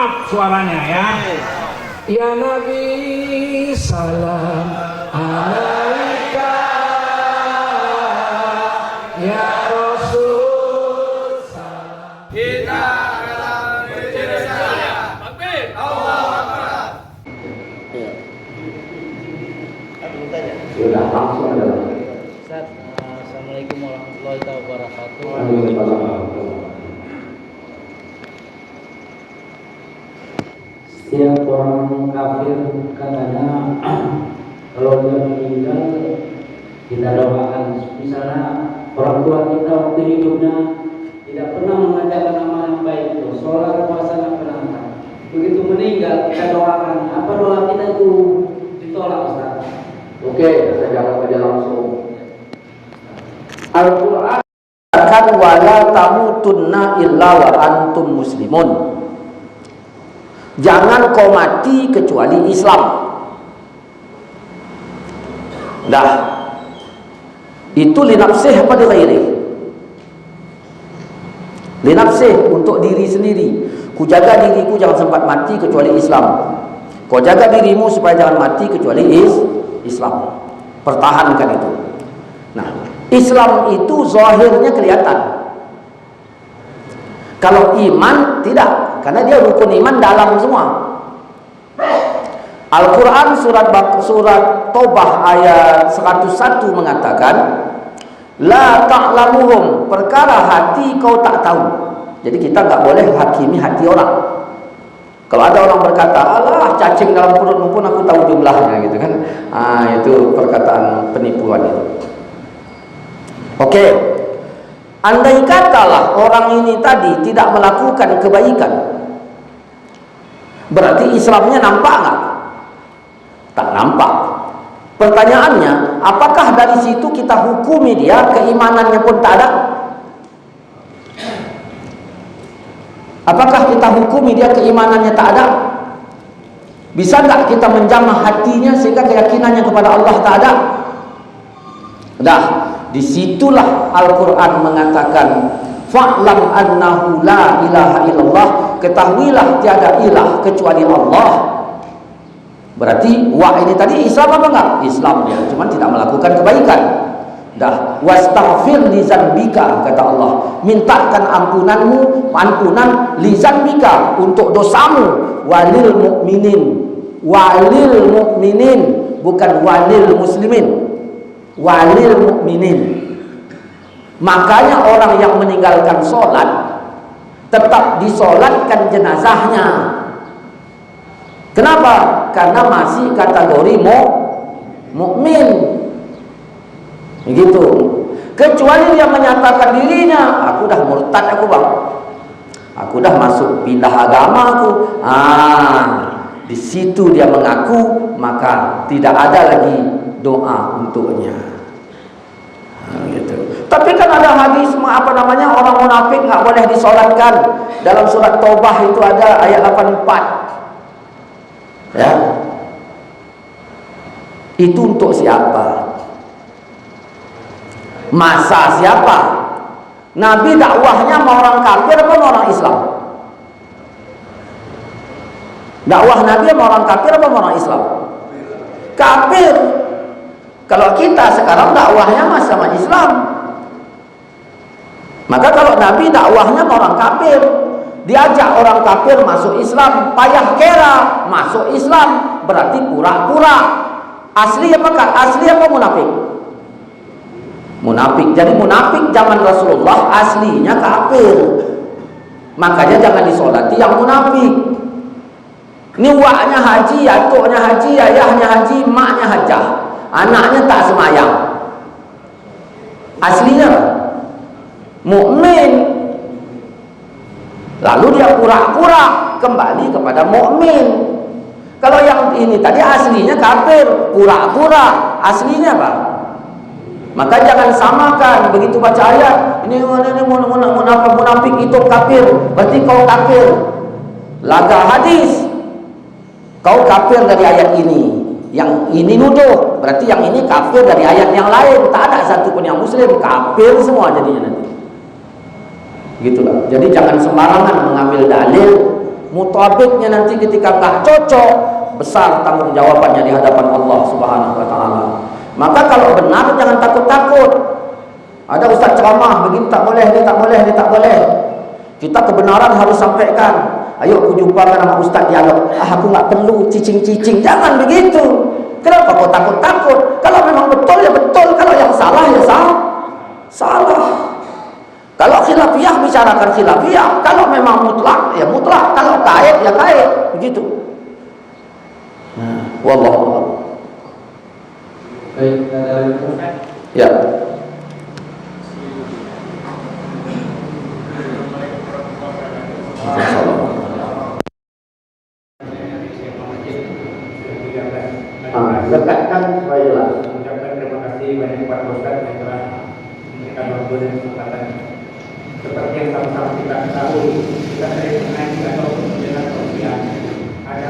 up suaranya ya. Ya Nabi salam alaika, ya Rasul salam. Kita dalam berjaya. Takbir. Allahu Akbar. Sudah langsung ada. Ustaz, assalamualaikum warahmatullahi wabarakatuh. Setiap orang kafir katanya kalau dia meninggal kita doakan. Misalnya orang tua kita waktu hidupnya tidak pernah mengajarkan amal yang baik itu, sholat puasa nggak pernah. Begitu meninggal kita doakan. Apa doa kita itu ditolak, Ustaz? Oke, saya jawab aja langsung. Al-Quran katakan wala tamutunna illa wa antum muslimun. Jangan kau mati kecuali Islam. Dah. Itu linafsih apa di ghairi? Linafsih, untuk diri sendiri. Ku jaga diriku jangan sempat mati kecuali Islam. Kau jaga dirimu supaya jangan mati kecuali Islam. Pertahankan itu. Nah, Islam itu zahirnya kelihatan. Kalau iman tidak, karena dia rukun iman dalam semua. Al-Quran surat Taubah ayat 101 mengatakan, la ta'lamuhum, perkara hati kau tak tahu. Jadi kita tak boleh hakimi hati orang. Kalau ada orang berkata, alah cacing dalam perutmu pun aku tahu jumlahnya, gitu kan. Itu perkataan penipuan itu. Oke. Andai katalah orang ini tadi tidak melakukan kebaikan, berarti Islamnya nampak nggak? Tak nampak. Pertanyaannya, apakah dari situ kita hukumi dia keimanannya pun tak ada? Apakah kita hukumi dia keimanannya tak ada? Bisa nggak kita menjamah hatinya sehingga keyakinannya kepada Allah tak ada? Dah. Disitulah Al-Quran mengatakan, fa'lam annahu la ilaha illallah, ketahuilah tiada ilah kecuali Allah. Berarti wa ini tadi Islam apa enggak? Islam dia, cuma tidak melakukan kebaikan. Dah, wastaghfir li zanbika, kata Allah, mintakan ampunanmu, ampunan li zanbika, untuk dosamu, walil mu'minin, bukan walil muslimin. Walil mukminin. Makanya orang yang meninggalkan sholat tetap disolatkan jenazahnya. Kenapa? Karena masih kategori mukmin. Begitu. Kecuali dia menyatakan dirinya, aku dah murtad aku bang, aku dah masuk pindah agama aku. Di situ dia mengaku, maka tidak ada lagi doa untuknya. Gitu. Tapi kan ada hadis orang munafik nggak boleh disolatkan. Dalam surat Taubah itu ada ayat 84. Ya. Itu untuk siapa? Masa siapa? Nabi dakwahnya mau orang kafir apa mau orang Islam? Dakwah Nabi mau orang kafir apa mau orang Islam? Kafir. Kalau kita sekarang dakwahnya sama Islam, maka kalau Nabi dakwahnya ke orang kafir, diajak orang kafir masuk Islam, payah kera masuk Islam, berarti pura-pura. Asli apakah? Asli apa munafik? Munafik. Jadi munafik zaman Rasulullah aslinya kafir, makanya jangan disolati yang munafik. Ini waknya haji, atuknya haji, ayahnya haji, maknya hajah, anaknya tak semayang. Aslinya mukmin, lalu dia pura-pura kembali kepada mukmin. Kalau yang ini tadi aslinya kafir, pura-pura, aslinya apa? Maka jangan samakan. Begitu baca ayat ini munafik itu kafir, berarti kau kafir. Laga hadis, kau kafir dari ayat ini. Yang ini nuduh, berarti yang ini kafir dari ayat yang lain. Tak ada satupun yang muslim, kafir semua jadinya nanti. Gitulah. Jadi jangan sembarangan mengambil dalil mutabiknya nanti ketika nggak cocok, besar tanggung jawabannya di hadapan Allah Subhanahu wa taala. Maka kalau benar jangan takut-takut. Ada ustaz ceramah begini tak boleh, ini tak boleh, ini tak boleh. Kita kebenaran harus sampaikan. Ayo aku jumpakan sama ustaz dialog. Aku nggak perlu cicing-cicing. Jangan begitu. Kenapa kau takut-takut? Kalau memang betul ya betul, kalau yang salah ya salah. Kalau khilafiyah bicarakan khilafiyah, kalau memang mutlak ya mutlak, kalau kait ya kait, begitu. Wallahu a'lam. Baik, Ya. Dekatkan supaya jelas. Mengucapkan terima kasih banyak kepada Ustaz yang telah memberikan waktu dan kesempatan. Seperti yang sama-sama kita ketahui, kita sering menaiki atau menjelaskan sosial. Ada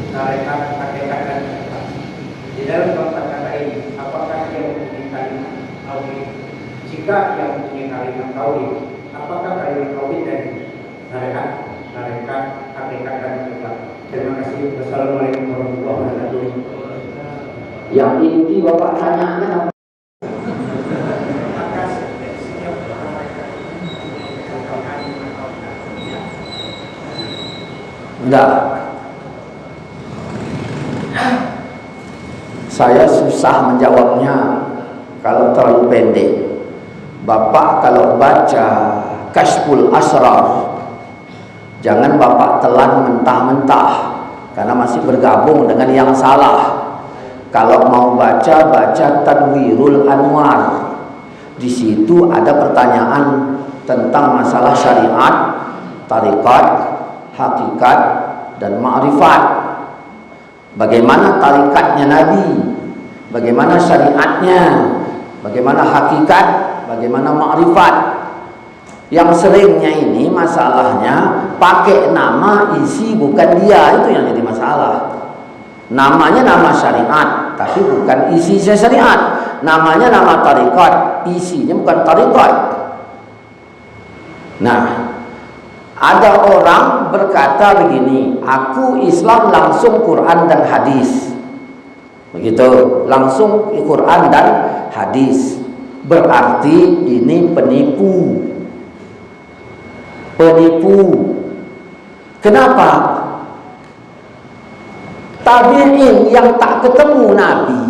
tarekat, hakikat dan sifat. Di dalam keempat kata ini, apakah yang mempunyai kalimat tauhid? Jika yang mempunyai kalimat tauhid, apakah kalimat tauhid dan tarekat, hakikat dan sifat? Terima kasih. Wassalamualaikum warahmatullahi wabarakatuh. Yang inti Bapak tanyakan apa? Enggak. Saya susah menjawabnya kalau terlalu pendek. Bapak kalau baca Kashful Asrar, jangan Bapak telan mentah-mentah karena masih bergabung dengan yang salah. Kalau mau baca Tanwirul Anwar. Di situ ada pertanyaan tentang masalah syariat, tarikat, hakikat dan ma'rifat. Bagaimana tarikatnya Nabi? Bagaimana syariatnya? Bagaimana hakikat? Bagaimana ma'rifat? Yang seringnya ini masalahnya pakai nama isi bukan dia, itu yang jadi masalah. Namanya nama syariat, tapi bukan isi syariat. Namanya nama tarikat, isinya bukan tarikat. Nah, ada orang berkata begini, aku Islam langsung Quran dan hadis. Begitu, langsung Quran dan hadis. Berarti ini penipu. Kenapa? Tabi'in yang tak ketemu Nabi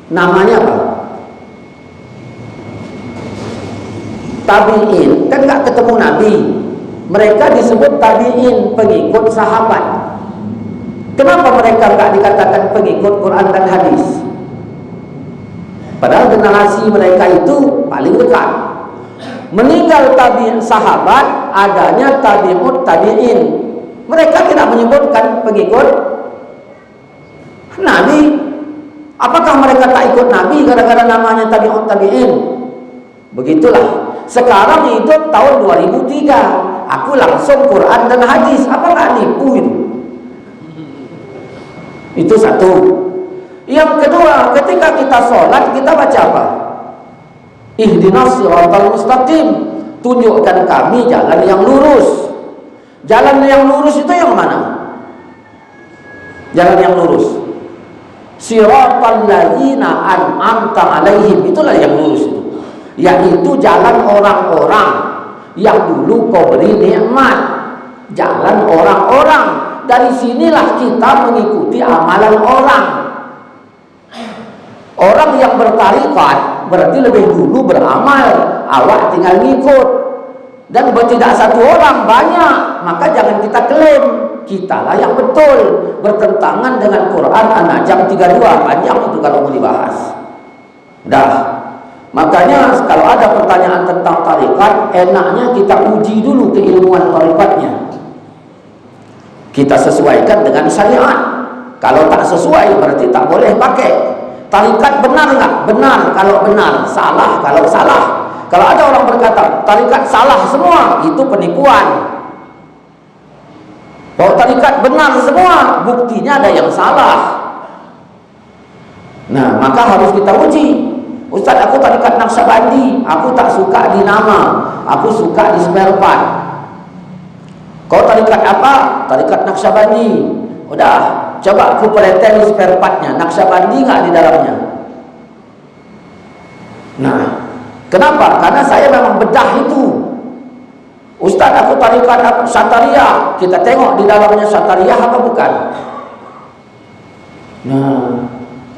namanya apa? Tabi'in kan gak ketemu Nabi, mereka disebut tabi'in, pengikut sahabat. Kenapa mereka gak dikatakan pengikut Quran dan hadis? Padahal generasi mereka itu paling dekat. Meninggal tabi'in sahabat, adanya tabi'ut tabi'in. Mereka tidak menyebutkan pengikut Nabi. Apakah mereka tak ikut Nabi gara-gara namanya tabi'ut tabi'in? Begitulah. Sekarang hidup tahun 2003, aku langsung Quran dan hadis. Apakah nipu itu? Itu satu. Yang kedua, ketika kita sholat, kita baca apa? Ihdinas siratal mustaqim. Tunjukkan kami jalan yang lurus. Jalan yang lurus itu yang mana? Jalan yang lurus. Siratal ladzina an'amta alaihim, itulah yang lurus itu. Yaitu jalan orang-orang yang dulu kau beri nikmat. Jalan orang-orang. Dari sinilah kita mengikuti amalan orang. Orang yang bertarikat berarti lebih dulu beramal, awak tinggal ngikut. Dan tidak satu orang, banyak. Maka jangan kita klaim kitalah yang betul, bertentangan dengan Quran An-Najm 32. Panjang itu kalau mau dibahas. Makanya kalau ada pertanyaan tentang tarikat, enaknya kita uji dulu keilmuan tarikatnya. Kita sesuaikan dengan syariat. Kalau tak sesuai berarti tak boleh pakai. Tarikat benar nggak? Benar kalau benar, salah kalau salah. Kalau ada orang berkata tarikat salah semua, itu penipuan. Kalau tarikat benar semua, buktinya ada yang salah. Nah, maka harus kita uji. Ustaz, aku tarikat Naqsyabandi, aku tak suka di nama, aku suka di spare part. Kau tarikat apa? Tarikat Naqsyabandi. Udah, coba aku pretend spare partnya, Naqsyabandi nggak di dalamnya? Nah, kenapa? Karena saya memang bedah itu. Ustaz, aku tarikat Satariyah. Kita tengok di dalamnya Satariyah apa bukan? Nah,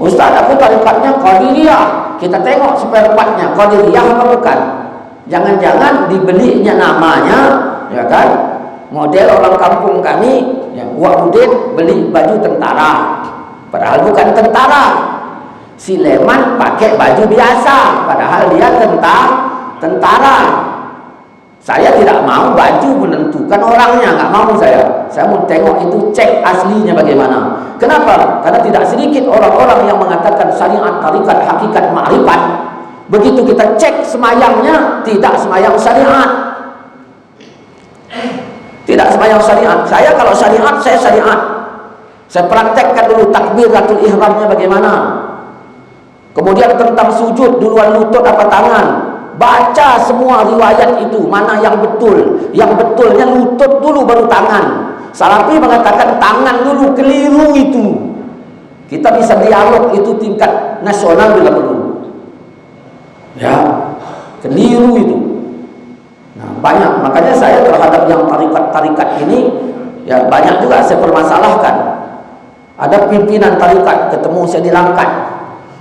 Ustaz, aku tarikatnya Qadiriyah. Kita tengok spare partnya Qadiriyah apa bukan? Jangan-jangan dibelinya namanya, ya kan? Model orang kampung kami, ya, Wahudin beli baju tentara, padahal bukan tentara. Si Leman pakai baju biasa, padahal dia tentara. Saya tidak mau baju menentukan orangnya, nggak mau saya. Saya mau tengok itu, cek aslinya bagaimana. Kenapa? Karena tidak sedikit orang-orang yang mengatakan syariat, tarikat, hakikat, ma'rifat. Begitu kita cek semayangnya, tidak semayang syariat. Tidak semayang syariat. Saya kalau syariat, saya syariat. Saya praktekkan dulu takbiratul ihramnya bagaimana. Kemudian tentang sujud, duluan lutut apa tangan. Baca semua riwayat itu, mana yang betul. Yang betulnya lutut dulu baru tangan. Salafi mengatakan tangan dulu, keliru itu. Kita bisa dialog itu tingkat nasional bila perlu. Ya, keliru itu. Nah, banyak. Makanya saya terhadap yang tarikat-tarikat ini, ya banyak juga saya permasalahkan. Ada pimpinan tarikat ketemu saya di Langkat.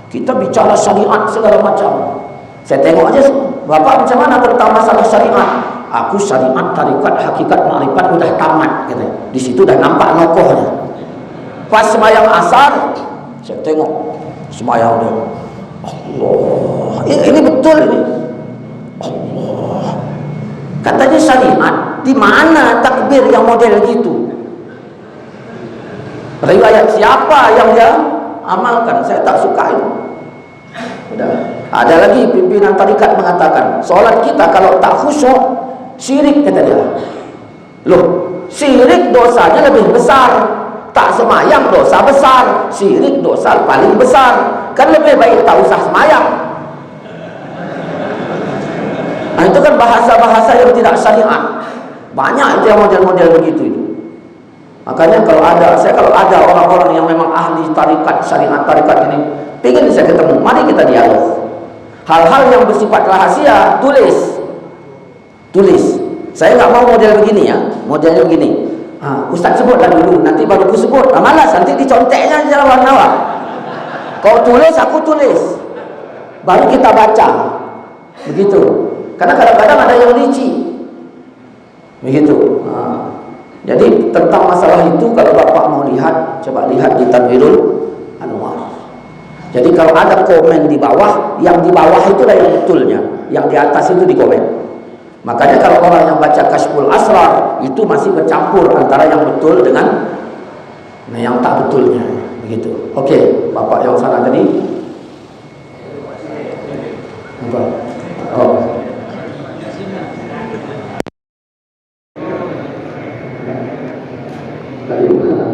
Kita bicara syariat segala macam. Saya tengok aja, Bapak macam mana tentang masalah syariat? Aku syariat, tarikat, hakikat, ma'rifat udah tamat, gitu. Di situ udah nampak nokohnya. Pas semayang asar, saya tengok semayang dia. Allah, ini betul ini. Allah, katanya syariat. Di mana takbir yang model gitu? Riwayat siapa yang dia amalkan? Saya tak suka itu. Udah. Ada lagi pimpinan tarikat mengatakan, solat kita kalau tak khusyuk, syirik, kata dia. Loh, syirik dosanya lebih besar. Tak semayang dosa besar, syirik dosa paling besar. Kan lebih baik tak usah semayang. Nah, itu kan bahasa-bahasa yang tidak syariat. Banyak itu yang model-model begitu itu. Makanya kalau ada orang-orang yang memang ahli tarikat, syariat tarikat ini, pengen saya ketemu, mari kita dialog. Hal-hal yang bersifat rahasia, tulis. Saya nggak mau model begini ya, modelnya begini. Ustaz sebutlah dulu, nanti baru aku sebut. Malas, nanti diconteknya jalan warna. Kau tulis, aku tulis, baru kita baca. Begitu. Karena kadang-kadang ada yang licik. Begitu. Jadi tentang masalah itu, kalau Bapak mau lihat, coba lihat di Tanwirul Anwar. Jadi kalau ada komen di bawah, yang di bawah itulah yang betulnya, yang di atas itu di komen. Makanya kalau orang yang baca Kashful Asrar itu masih bercampur antara yang betul dengan yang tak betulnya, begitu. Oke, Bapak yang sana tadi. Apa? Oh. Tadi mana?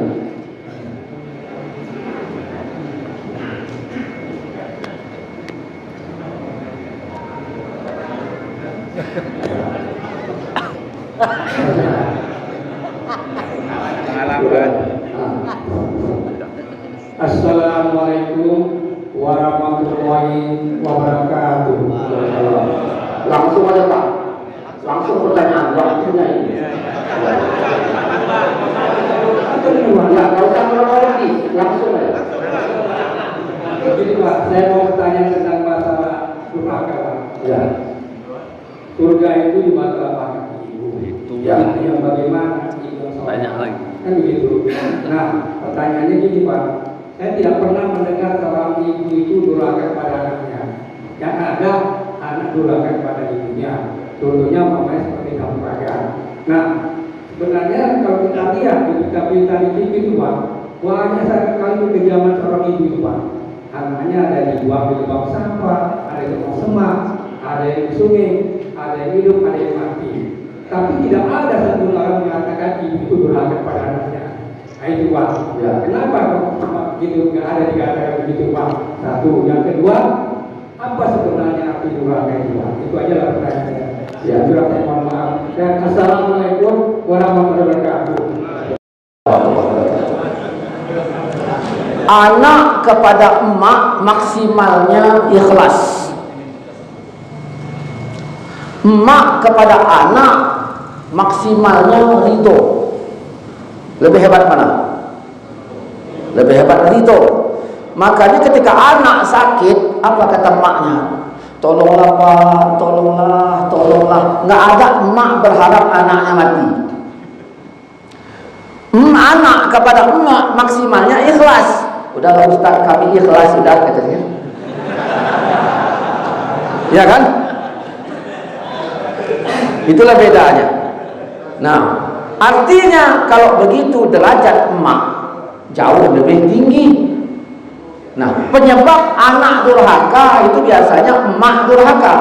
Assalamualaikum warahmatullahi wabarakatuh. Langsung aja Pak, langsung pertanyaan waktunya ini. Nggak usah kronologi, langsung aja. Jadi Pak, saya mau bertanya tentang masalah durhaka Pak. Ya. Surga itu di mata apa? Itu. Ya. Yang bagaimana? Banyak lagi. Kan begitu. Nah, pertanyaannya gini Pak. Saya tidak pernah mendengar seorang ibu itu durhaka kepada anaknya. Yang ada anak durhaka kepada ibunya. Contohnya umpamanya seperti kamu pakai. Nah, sebenarnya kalau kita lihat berita-berita di TV itu Pak, banyak sekali kekejaman seorang ibu itu Pak. Anaknya ada dibuang di lubang sampah, ada di lubang semak, ada yang di sungai, ada yang hidup, ada yang mati. Tapi tidak ada satu orang yang mengatakan ibu itu durhaka kepada anaknya. Nah itu Pak. Ya. Kenapa begitu nggak ada dikatakan begitu Pak? Satu. Yang kedua, apa sebenarnya arti durhaka itu Pak? Itu aja lah pertanyaannya. Ya, saya mohon maaf. dan assalamualaikum warahmatullahi wabarakatuh. Anak kepada emak maksimalnya ikhlas. Emak kepada anak maksimalnya ridho. Lebih hebat mana? Lebih hebat ridho. Makanya ketika anak sakit, apa kata emaknya? Tolonglah Pak, tolonglah, tolonglah. Nggak ada emak berharap anaknya mati. Anak kepada emak maksimalnya ikhlas. Udahlah Ustaz, kami ikhlas sudah, katanya. Ya kan? Itulah bedanya. Nah, artinya kalau begitu derajat emak jauh lebih tinggi. Nah, penyebab anak durhaka itu biasanya emak durhaka.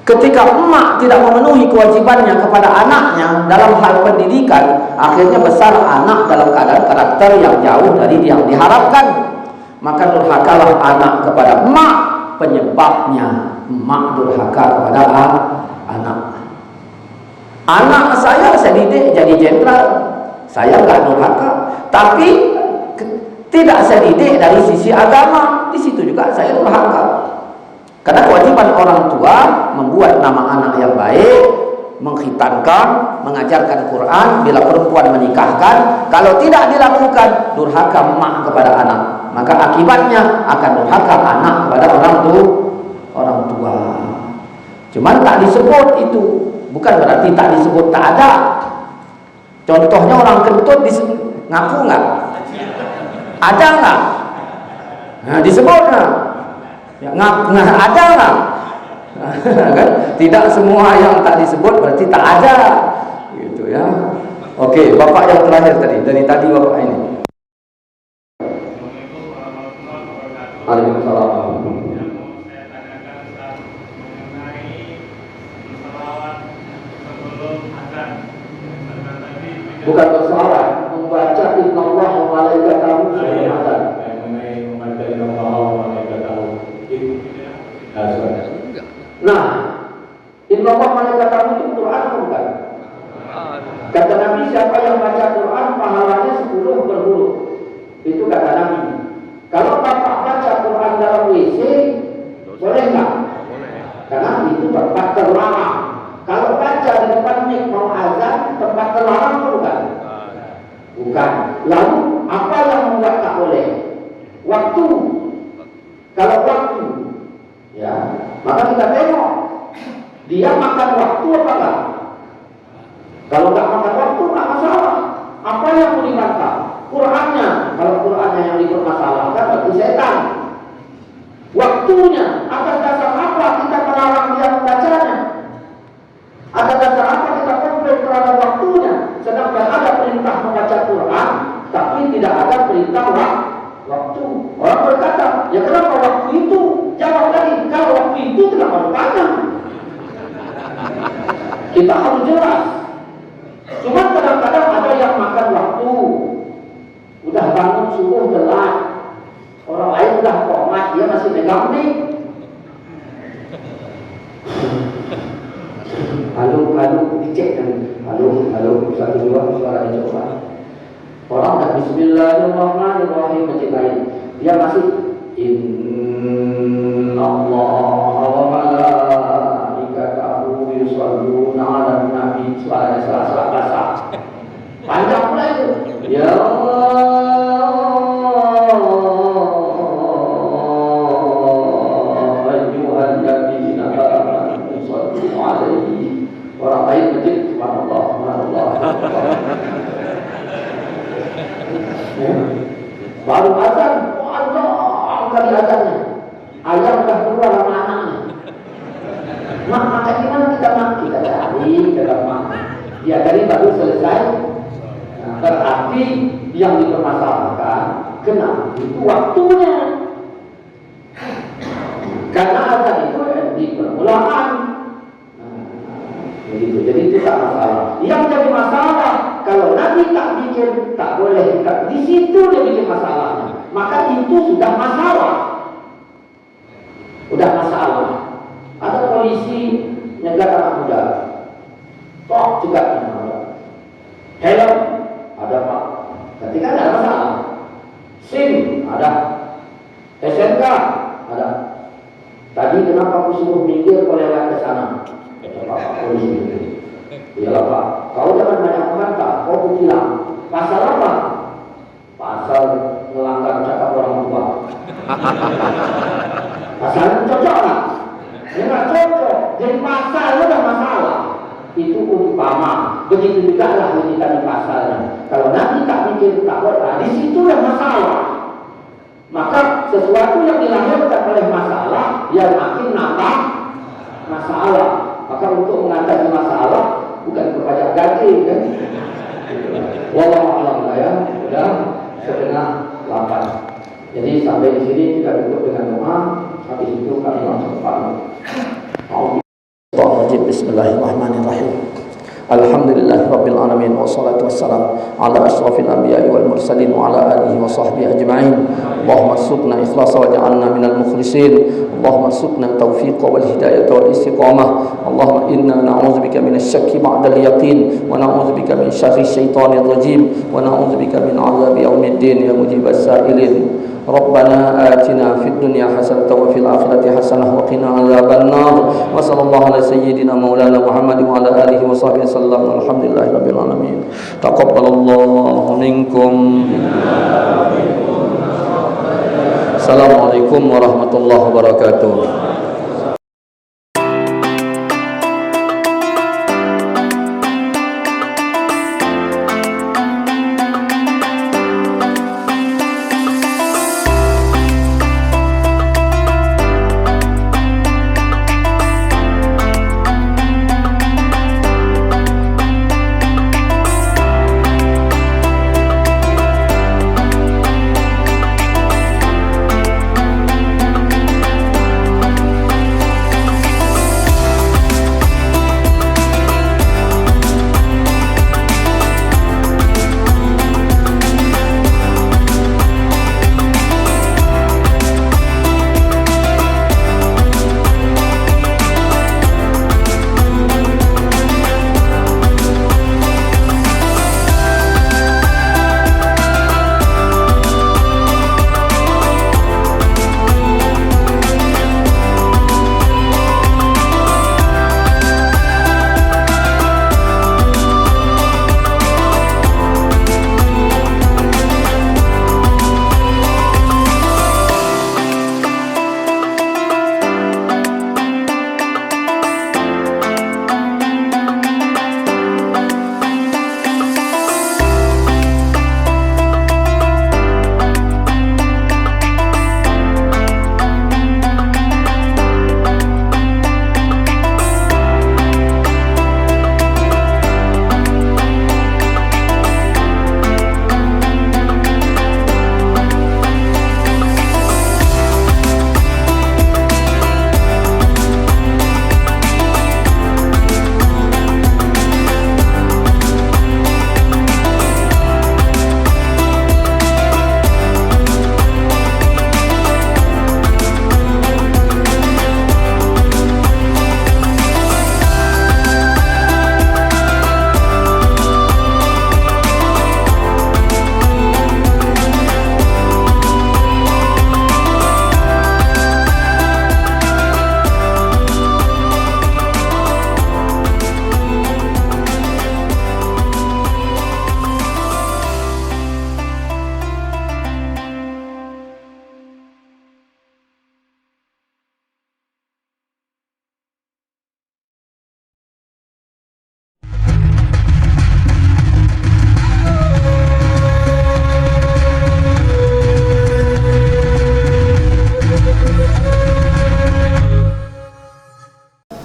Ketika emak tidak memenuhi kewajibannya kepada anaknya dalam hal pendidikan, akhirnya besar anak dalam keadaan karakter yang jauh dari yang diharapkan. Maka durhakalah anak kepada emak, penyebabnya emak durhaka kepada anak. Anak saya didik jadi jenderal, saya nggak durhaka, tapi tidak saya didik dari sisi agama, di situ juga saya durhaka. Karena kewajiban orang tua membuat nama anak yang baik, mengkhitankan, mengajarkan Quran, bila perempuan menikahkan. Kalau tidak dilakukan, durhaka emak kepada anak, maka akibatnya akan durhaka anak kepada orang tua. Cuman tak disebut itu, bukan berarti tak disebut tak ada. Contohnya orang kentut ngaku nggak? Ada nggak? Nah, disebut nggak? Ya, ada nggak? Kan? Tidak semua yang tak disebut berarti tak ada, gitu ya. Oke, bapak yang terakhir tadi, dari tadi bapak ini. Waalaikumsalam. Bukan bersalah, membaca Innallah wa malaikatahu yusholluna. Nah, Innallah malaikatahu itu Quran bukan? Kata Nabi, siapa yang baca Quran pahalanya 10 berhuruf. Itu kata Nabi. Kalau bapak baca Quran dalam WC, boleh nggak? Karena itu tempat terlarang. Kalau baca di depan mik mau azan, tempat terlarang bukan? Bukan. Lalu apa yang membuat tak boleh? Waktu. Kalau waktu, ya, maka kita tengok dia makan waktu apa enggak? Kalau enggak makan waktu enggak masalah. Apa yang mau dibantah? Qurannya. Kalau Qurannya yang dipermasalahkan berarti setan. Waktunya, atas dasar apa kita melarang dia membacanya? Atas dasar apa kita komplain terhadap waktunya? Sedangkan ada perintah membaca Quran, tapi tidak ada perintah waktu. Orang berkata, ya kenapa waktu itu? Jawab tadi, kalau waktu itu kenapa bertanya? Kita harus jelas. Cuma kadang-kadang ada yang makan waktu, udah bangun subuh telat, orang lain udah komat, dia masih megang nih. Halo, dicek kan? Halo, 1, 2, suara dicoba. Orang dah Bismillahirrahmanirrahim menciptain, dia masih Innallaha wa malaikatahu yusholluna 'alan nabi. Suara salah basah. Panjang pula itu. Ya ayyuhalladzina amanu shallu 'alaihi. Orang lain masjid subhanallah, subhanallah. Ya. Baru azan, Allah kali azannya. Ayam dah keluar sama anaknya. Mak makan di mana kita mak? Kita cari dalam mak. Dia dari baru selesai. Nah, berarti yang dipermasalahkan kenapa itu waktunya. Karena azan itu di permulaan. Begitu. Jadi itu tak masalah. Yang jadi masalah kalau Nabi tak bikin, tak boleh. Di situ dia bikin masalahnya. Maka itu sudah masalah. Udah masalah. Ada polisi nyegat anak muda. Toh juga ada. Helm ada Pak. Ketika ada masalah. SIM ada. SNK ada. Tadi kenapa aku suruh minggir kau lewat ke sana? Kata Pak polisi. Iyalah Pak, kau jangan banyak membantah, kau bilang. Pasal apa? Pasal melanggar cakap orang tua. Pasal cocok lah. Ya nggak cocok. Jadi pasal itu ada masalah. Itu umpama. Begitu juga lah kita di pasalnya. Kalau nanti tak mikir tak buat, di situ ada masalah. Maka sesuatu yang dilahirkan oleh masalah, yang makin nambah masalah. Maka untuk mengatasi masalah bukan berpajak gaji, kan? Wallahu a'lam ya. Sudah setengah 8. Jadi sampai di sini kita tutup dengan doa. Habis itu kami langsung pamit. Bismillahirrahmanirrahim. Alhamdulillahirabbil alamin wassalatu wassalamu ala asyrafil anbiya'i wal mursalin wa ala alihi wa sahbihi ajma'in. Allahumma arzuqna ikhlasa waj'alna minal mukhlisin. Allahumma arzuqna taufiqa wal hidayata wal istiqamah. Allahumma inna na'udzubika minasy syakki ba'dal yaqin wa na'udzubika min syarri syaitanir rajim wa na'udzubika min 'adzabi yaumiddin ya mujibas sa'ilin. Rabbana atina fid dunya hasanatan wa fil akhirati hasanah wa qina adzabannar. Wa sallallahu ala sayyidina maulana Muhammad wa ala alihi wa sahbihi sallam. Alhamdulillahirabbil alamin. Taqabbalallahu minkum. Assalamualaikum warahmatullahi wabarakatuh.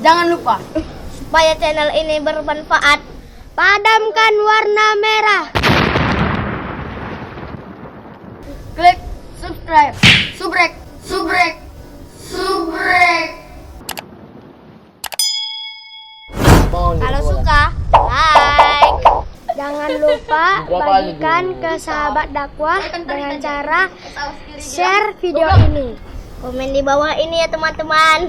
Jangan lupa, supaya channel ini bermanfaat, padamkan warna merah. Klik subscribe, subrek. Kalau suka, like. Jangan lupa bagikan ke sahabat dakwah dengan cara share video ini. Komen di bawah ini ya teman-teman.